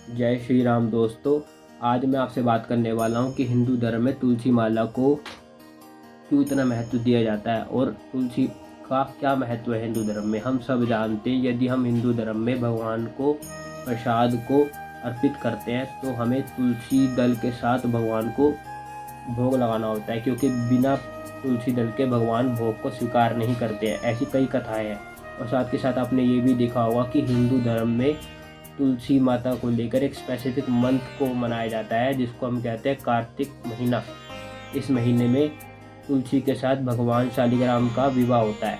जय श्री राम दोस्तों। आज मैं आपसे बात करने वाला हूँ कि हिंदू धर्म में तुलसी माला को क्यों इतना महत्व दिया जाता है और तुलसी का क्या महत्व है हिंदू धर्म में। हम सब जानते हैं यदि हम हिंदू धर्म में भगवान को प्रसाद को अर्पित करते हैं तो हमें तुलसी दल के साथ भगवान को भोग लगाना होता है, क्योंकि बिना तुलसी दल के भगवान भोग को स्वीकार नहीं करते हैं। ऐसी कई कथाएं हैं। और साथ के साथ आपने ये भी देखा होगा कि हिंदू धर्म में तुलसी माता को लेकर एक स्पेसिफिक मंथ को मनाया जाता है, जिसको हम कहते हैं कार्तिक महीना। इस महीने में तुलसी के साथ भगवान शालिग्राम का विवाह होता है।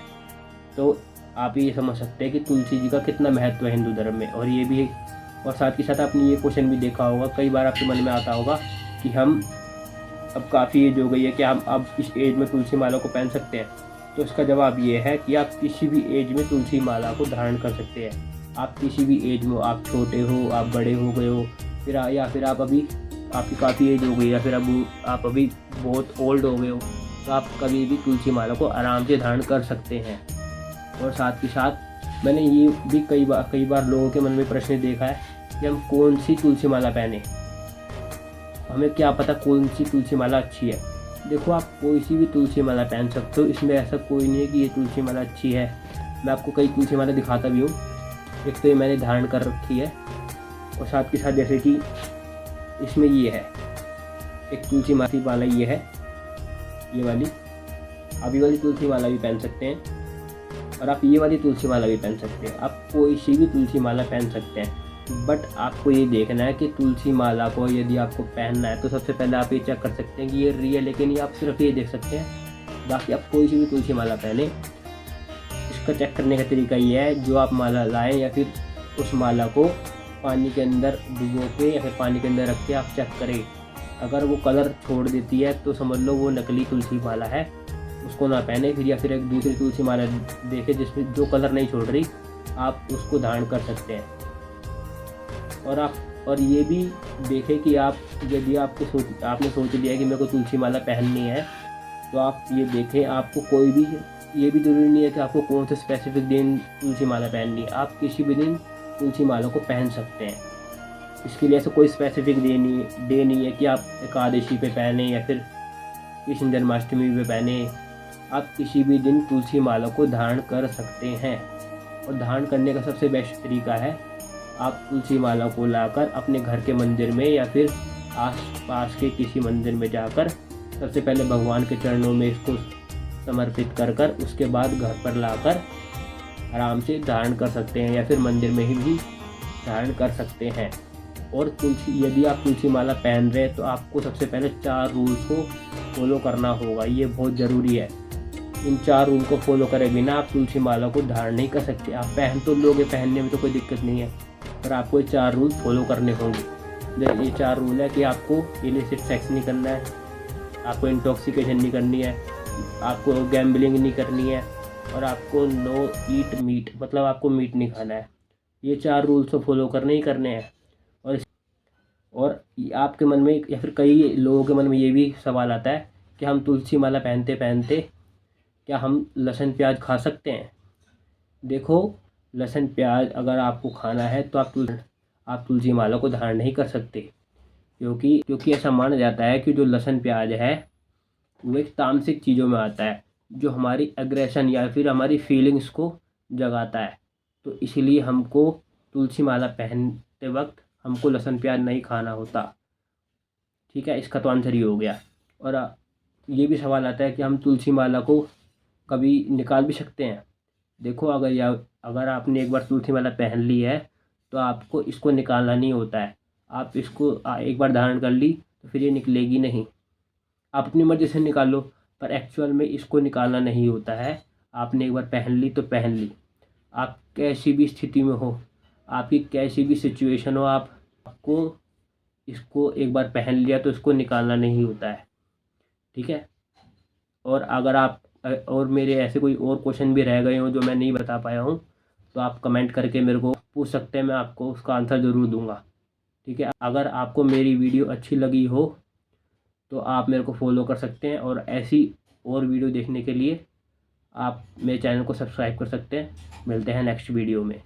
तो आप ये समझ सकते हैं कि तुलसी जी का कितना महत्व है हिंदू धर्म में। और साथ के साथ आपने ये क्वेश्चन भी देखा होगा, कई बार आपके मन में आता होगा कि हम अब काफ़ी एज हो गई है, कि हम अब इस एज में तुलसी माला को पहन सकते हैं। तो इसका जवाब ये है कि आप किसी भी एज में तुलसी माला को धारण कर सकते हैं। आप किसी भी एज में, आप छोटे हो, आप बड़े हो गए हो, या फिर आप अभी आपकी काफ़ी एज हो गई, या फिर अब आप अभी बहुत ओल्ड हो गए हो, तो आप कभी भी तुलसी माला को आराम से धारण कर सकते हैं। और साथ के साथ मैंने ये भी कई बार लोगों के मन में प्रश्न देखा है कि हम कौन सी तुलसी माला पहने, हमें क्या पता कौन सी तुलसी माला अच्छी है। देखो, आप कोई सी भी तुलसी माला पहन सकते हो, इसमें ऐसा कोई नहीं है कि ये तुलसी माला अच्छी है। मैं आपको कई तुलसी माला दिखाता भी हूँ। एक तो ये मैंने धारण कर रखी है, और साथ के साथ जैसे कि इसमें ये है एक तुलसी माला, ये है ये वाली। आप ये वाली तुलसी माला भी पहन सकते हैं, और आप ये वाली तुलसी माला भी पहन सकते हैं। आप कोई सी भी तुलसी माला पहन सकते हैं। बट आपको ये देखना है कि तुलसी माला को यदि आपको पहनना है तो सबसे पहले आप ये चेक कर सकते हैं कि ये रियल है कि नहीं। आप सिर्फ ये देख सकते हैं। बाकी आप कोई सी भी तुलसी माला पहने, इसका चेक करने का तरीका ये है, जो आप माला लाएं या फिर उस माला को पानी के अंदर डुबो के या फिर पानी के अंदर रख के आप चेक करें। अगर वो कलर छोड़ देती है तो समझ लो वो नकली तुलसी माला है, उसको ना पहने। फिर या फिर एक दूसरी तुलसी माला देखें जिसमें जो कलर नहीं छोड़ रही, आप उसको धारण कर सकते हैं। और ये भी देखें कि आप यदि आपने सोच लिया है कि मेरे को तुलसी माला पहननी है, तो आप ये देखें, आपको कोई भी, ये भी ज़रूरी नहीं है कि आपको कौन से स्पेसिफिक दिन तुलसी माला पहननी है। आप किसी भी दिन तुलसी माला को पहन सकते हैं। इसके लिए ऐसा कोई स्पेसिफिक डे नहीं है कि आप एकादशी पे पहने या फिर कृष्ण जन्माष्टमी पे पहने। आप किसी भी दिन तुलसी माला को धारण कर सकते हैं। और धारण करने का सबसे बेस्ट तरीका है, आप तुलसी माला को लाकर अपने घर के मंदिर में या फिर आस पास के किसी मंदिर में जाकर सबसे पहले भगवान के चरणों में इसको समर्पित कर उसके बाद घर पर लाकर आराम से धारण कर सकते हैं, या फिर मंदिर में ही भी धारण कर सकते हैं। और यदि आप तुलसी माला पहन रहे हैं तो आपको सबसे पहले 4 रूल्स को फॉलो करना होगा। ये बहुत ज़रूरी है। इन 4 रूल को फॉलो करे बिना आप तुलसी माला को धारण नहीं कर सकते। आप पहन तो लोगे, पहनने में तो कोई दिक्कत नहीं है, पर आपको ये 4 रूल फॉलो करने होंगे। ये 4 रूल है कि आपको इलिसिट सेक्स नहीं करना है, आपको इंटॉक्सिकेशन नहीं करनी है, आपको गैम्बलिंग नहीं करनी है, और आपको नो ईट मीट, मतलब आपको मीट नहीं खाना है। ये 4 रूल्स तो फॉलो करने ही करने हैं। और आपके मन में या फिर कई लोगों के मन में ये भी सवाल आता है कि हम तुलसी माला पहनते पहनते क्या हम लहसुन प्याज खा सकते हैं। देखो, लहसुन प्याज अगर आपको खाना है तो आप तुलसी माला को धारण नहीं कर सकते, क्योंकि ऐसा माना जाता है कि जो लहसुन प्याज है वो एक तामसिक चीज़ों में आता है, जो हमारी एग्रेशन या फिर हमारी फीलिंग्स को जगाता है। तो इसलिए हमको तुलसी माला पहनते वक्त हमको लहसुन प्याज नहीं खाना होता। ठीक है, इसका तो आंसर ही हो गया। और ये भी सवाल आता है कि हम तुलसी माला को कभी निकाल भी सकते हैं। देखो, अगर आपने एक बार तुलसी माला पहन ली है तो आपको इसको निकालना नहीं होता है। आप इसको एक बार धारण कर ली तो फिर ये निकलेगी नहीं। आप अपनी मर्ज़ी से निकाल लो, पर एक्चुअल में इसको निकालना नहीं होता है। आपने एक बार पहन ली तो पहन ली। आप कैसी भी स्थिति में हो, आपकी कैसी भी सिचुएशन हो, आपको इसको एक बार पहन लिया तो इसको निकालना नहीं होता है। ठीक है। और मेरे ऐसे कोई और क्वेश्चन भी रह गए हों जो मैं नहीं बता पाया हूँ, तो आप कमेंट करके मेरे को पूछ सकते हैं, मैं आपको उसका आंसर ज़रूर दूंगा। ठीक है। अगर आपको मेरी वीडियो अच्छी लगी हो तो आप मेरे को फॉलो कर सकते हैं, और ऐसी और वीडियो देखने के लिए आप मेरे चैनल को सब्सक्राइब कर सकते हैं। मिलते हैं नेक्स्ट वीडियो में।